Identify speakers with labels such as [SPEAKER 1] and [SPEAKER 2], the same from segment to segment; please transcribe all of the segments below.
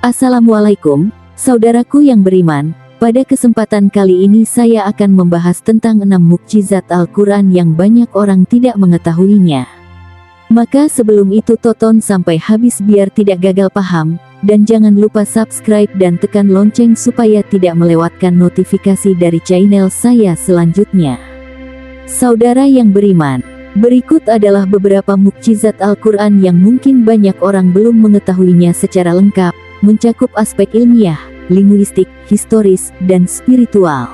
[SPEAKER 1] Assalamualaikum, saudaraku yang beriman. Pada kesempatan kali ini saya akan membahas tentang 6 mukjizat Al-Quran yang banyak orang tidak mengetahuinya. Maka sebelum itu tonton sampai habis biar tidak gagal paham, dan jangan lupa subscribe dan tekan lonceng supaya tidak melewatkan notifikasi dari channel saya selanjutnya. Saudara yang beriman, berikut adalah beberapa mukjizat Al-Quran yang mungkin banyak orang belum mengetahuinya secara lengkap, mencakup aspek ilmiah, linguistik, historis, dan spiritual.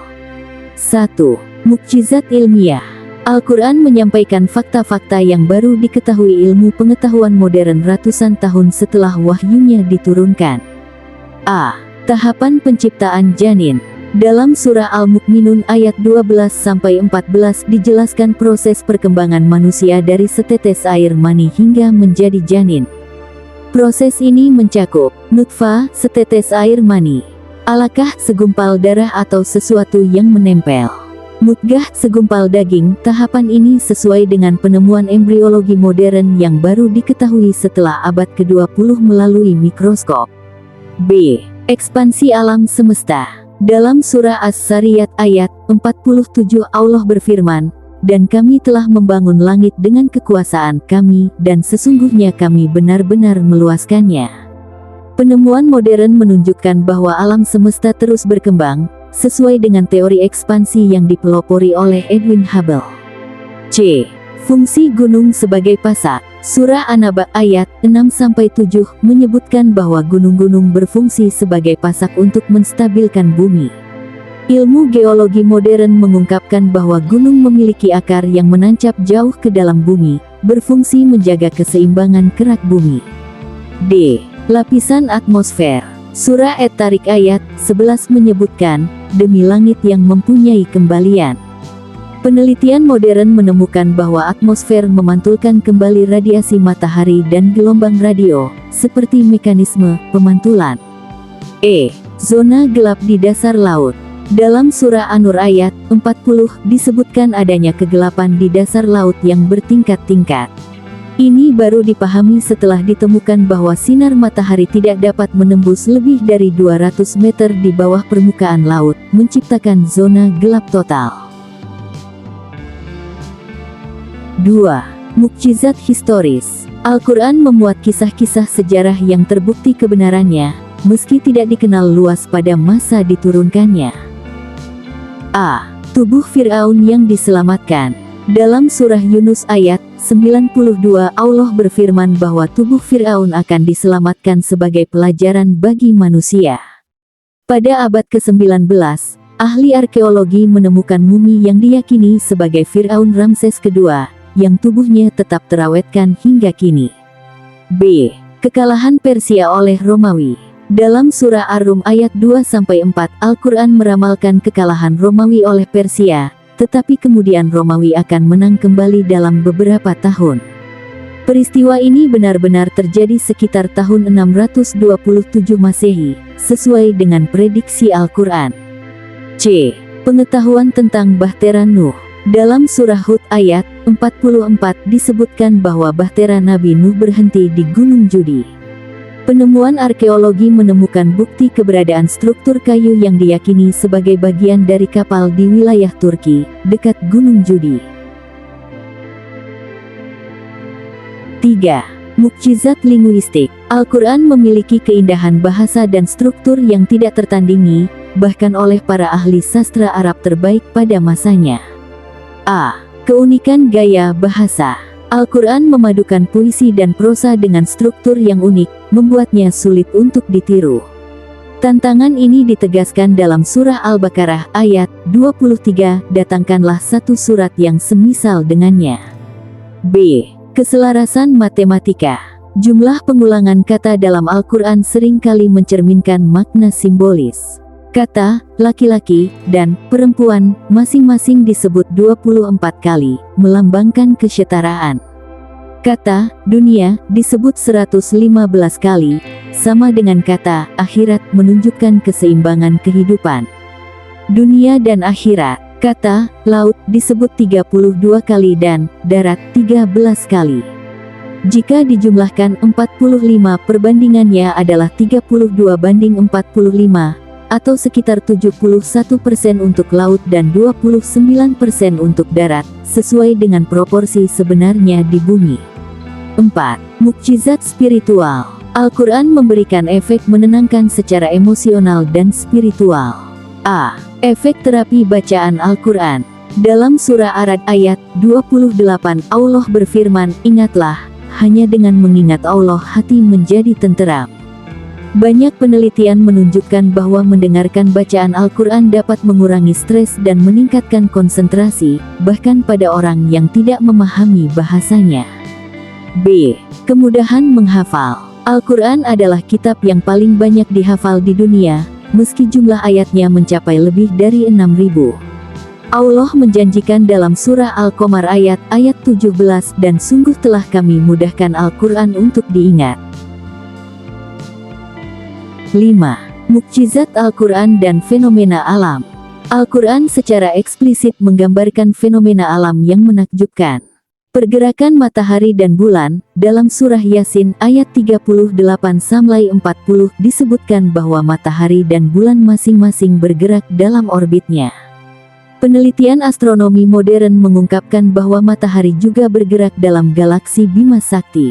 [SPEAKER 1] 1. Mukjizat ilmiah. Al-Quran menyampaikan fakta-fakta yang baru diketahui ilmu pengetahuan modern ratusan tahun setelah wahyunya diturunkan. A. Tahapan penciptaan janin. Dalam surah Al-Mu'minun ayat 12-14 dijelaskan proses perkembangan manusia dari setetes air mani hingga menjadi janin. Proses ini mencakup nutfah, setetes air mani, alaqah, segumpal darah atau sesuatu yang menempel, mudghah, segumpal daging. Tahapan ini sesuai dengan penemuan embriologi modern yang baru diketahui setelah abad ke-20 melalui mikroskop. B. Ekspansi alam semesta. Dalam surah As-Sariyat ayat 47 Allah berfirman, "Dan kami telah membangun langit dengan kekuasaan kami, dan sesungguhnya kami benar-benar meluaskannya." Penemuan modern menunjukkan bahwa alam semesta terus berkembang, sesuai dengan teori ekspansi yang dipelopori oleh Edwin Hubble. C. Fungsi gunung sebagai pasak. Surah An-Naba ayat 6-7 menyebutkan bahwa gunung-gunung berfungsi sebagai pasak untuk menstabilkan bumi. Ilmu geologi modern mengungkapkan bahwa gunung memiliki akar yang menancap jauh ke dalam bumi, berfungsi menjaga keseimbangan kerak bumi. D. Lapisan atmosfer. Surah At-Tariq ayat 11 menyebutkan, "Demi langit yang mempunyai kembalian." Penelitian modern menemukan bahwa atmosfer memantulkan kembali radiasi matahari dan gelombang radio, seperti mekanisme pemantulan. E. Zona gelap di dasar laut. Dalam surah An-Nur ayat 40 disebutkan adanya kegelapan di dasar laut yang bertingkat-tingkat. Ini baru dipahami setelah ditemukan bahwa sinar matahari tidak dapat menembus lebih dari 200 meter di bawah permukaan laut, menciptakan zona gelap total. 2. Mukjizat historis. Al-Quran memuat kisah-kisah sejarah yang terbukti kebenarannya, meski tidak dikenal luas pada masa diturunkannya. A. Tubuh Fir'aun yang diselamatkan. Dalam surah Yunus ayat 92 Allah berfirman bahwa tubuh Fir'aun akan diselamatkan sebagai pelajaran bagi manusia. Pada abad ke-19, ahli arkeologi menemukan mumi yang diyakini sebagai Fir'aun Ramses II, yang tubuhnya tetap terawetkan hingga kini. B. Kekalahan Persia oleh Romawi. Dalam surah Ar-Rum ayat 2-4 Al-Quran meramalkan kekalahan Romawi oleh Persia, tetapi kemudian Romawi akan menang kembali dalam beberapa tahun. Peristiwa ini benar-benar terjadi sekitar tahun 627 Masehi, sesuai dengan prediksi Al-Quran. C. Pengetahuan tentang Bahtera Nuh. Dalam surah Hud ayat 44 disebutkan bahwa bahtera Nabi Nuh berhenti di Gunung Judi. Penemuan arkeologi menemukan bukti keberadaan struktur kayu yang diyakini sebagai bagian dari kapal di wilayah Turki, dekat Gunung Judi. 3. Mukjizat linguistik. Al-Quran memiliki keindahan bahasa dan struktur yang tidak tertandingi, bahkan oleh para ahli sastra Arab terbaik pada masanya. A. Keunikan gaya bahasa. Al-Quran memadukan puisi dan prosa dengan struktur yang unik, membuatnya sulit untuk ditiru. Tantangan ini ditegaskan dalam surah Al-Baqarah ayat 23, "Datangkanlah satu surat yang semisal dengannya." B. Keselarasan matematika. Jumlah pengulangan kata dalam Al-Quran seringkali mencerminkan makna simbolis. Kata laki-laki dan perempuan masing-masing disebut 24 kali, melambangkan kesetaraan. Kata dunia disebut 115 kali, sama dengan kata akhirat menunjukkan keseimbangan kehidupan. Dunia dan akhirat. Kata laut disebut 32 kali dan darat 13 kali. Jika dijumlahkan 45, perbandingannya adalah 32:45, atau sekitar 71% untuk laut dan 29% untuk darat, sesuai dengan proporsi sebenarnya di bumi. 4. Mukjizat spiritual. Al-Quran memberikan efek menenangkan secara emosional dan spiritual. A. Efek terapi bacaan Al-Quran. Dalam surah Ar-Ra'd ayat 28, Allah berfirman, "Ingatlah, hanya dengan mengingat Allah hati menjadi tenteram." Banyak penelitian menunjukkan bahwa mendengarkan bacaan Al-Quran dapat mengurangi stres dan meningkatkan konsentrasi, bahkan pada orang yang tidak memahami bahasanya. B. Kemudahan menghafal. Al-Quran adalah kitab yang paling banyak dihafal di dunia, meski jumlah ayatnya mencapai lebih dari 6.000. Allah menjanjikan dalam surah Al-Qamar ayat 17, "Dan sungguh telah kami mudahkan Al-Quran untuk diingat." 5. Mukjizat Al-Quran dan fenomena alam. Al-Quran secara eksplisit menggambarkan fenomena alam yang menakjubkan. Pergerakan matahari dan bulan, dalam surah Yasin ayat 38-40 disebutkan bahwa matahari dan bulan masing-masing bergerak dalam orbitnya. Penelitian astronomi modern mengungkapkan bahwa matahari juga bergerak dalam galaksi Bima Sakti.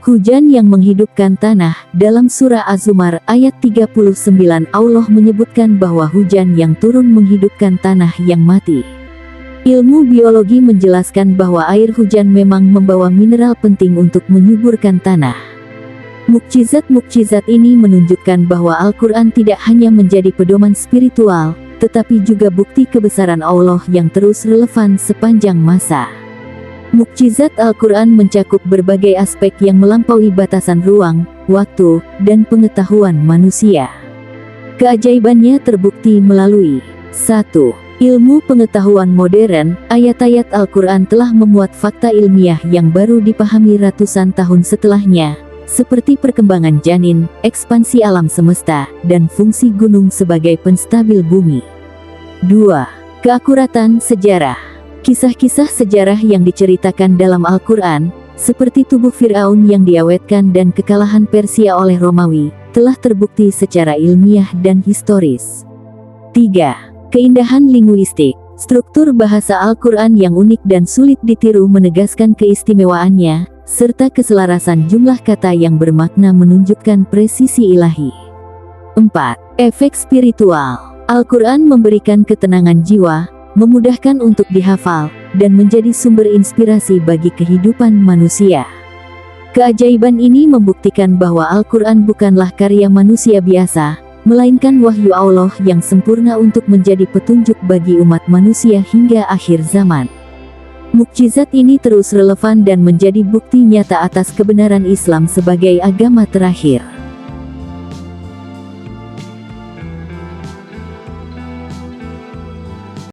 [SPEAKER 1] Hujan yang menghidupkan tanah, dalam surah Az-Zumar ayat 39 Allah menyebutkan bahwa hujan yang turun menghidupkan tanah yang mati. Ilmu biologi menjelaskan bahwa air hujan memang membawa mineral penting untuk menyuburkan tanah. Mukjizat-mukjizat ini menunjukkan bahwa Al-Quran tidak hanya menjadi pedoman spiritual, tetapi juga bukti kebesaran Allah yang terus relevan sepanjang masa. Mukjizat Al-Quran mencakup berbagai aspek yang melampaui batasan ruang, waktu, dan pengetahuan manusia. Keajaibannya terbukti melalui 1. Ilmu pengetahuan modern. Ayat-ayat Al-Quran telah memuat fakta ilmiah yang baru dipahami ratusan tahun setelahnya, seperti perkembangan janin, ekspansi alam semesta, dan fungsi gunung sebagai penstabil bumi. 2. Keakuratan sejarah. Kisah-kisah sejarah yang diceritakan dalam Al-Quran, seperti tubuh Fir'aun yang diawetkan dan kekalahan Persia oleh Romawi, telah terbukti secara ilmiah dan historis. 3. Keindahan linguistik. Struktur bahasa Al-Quran yang unik dan sulit ditiru menegaskan keistimewaannya, serta keselarasan jumlah kata yang bermakna menunjukkan presisi ilahi. 4. Efek spiritual. Al-Quran memberikan ketenangan jiwa, memudahkan untuk dihafal, dan menjadi sumber inspirasi bagi kehidupan manusia. Keajaiban ini membuktikan bahwa Al-Quran bukanlah karya manusia biasa, melainkan wahyu Allah yang sempurna untuk menjadi petunjuk bagi umat manusia hingga akhir zaman. Mukjizat ini terus relevan dan menjadi bukti nyata atas kebenaran Islam sebagai agama terakhir.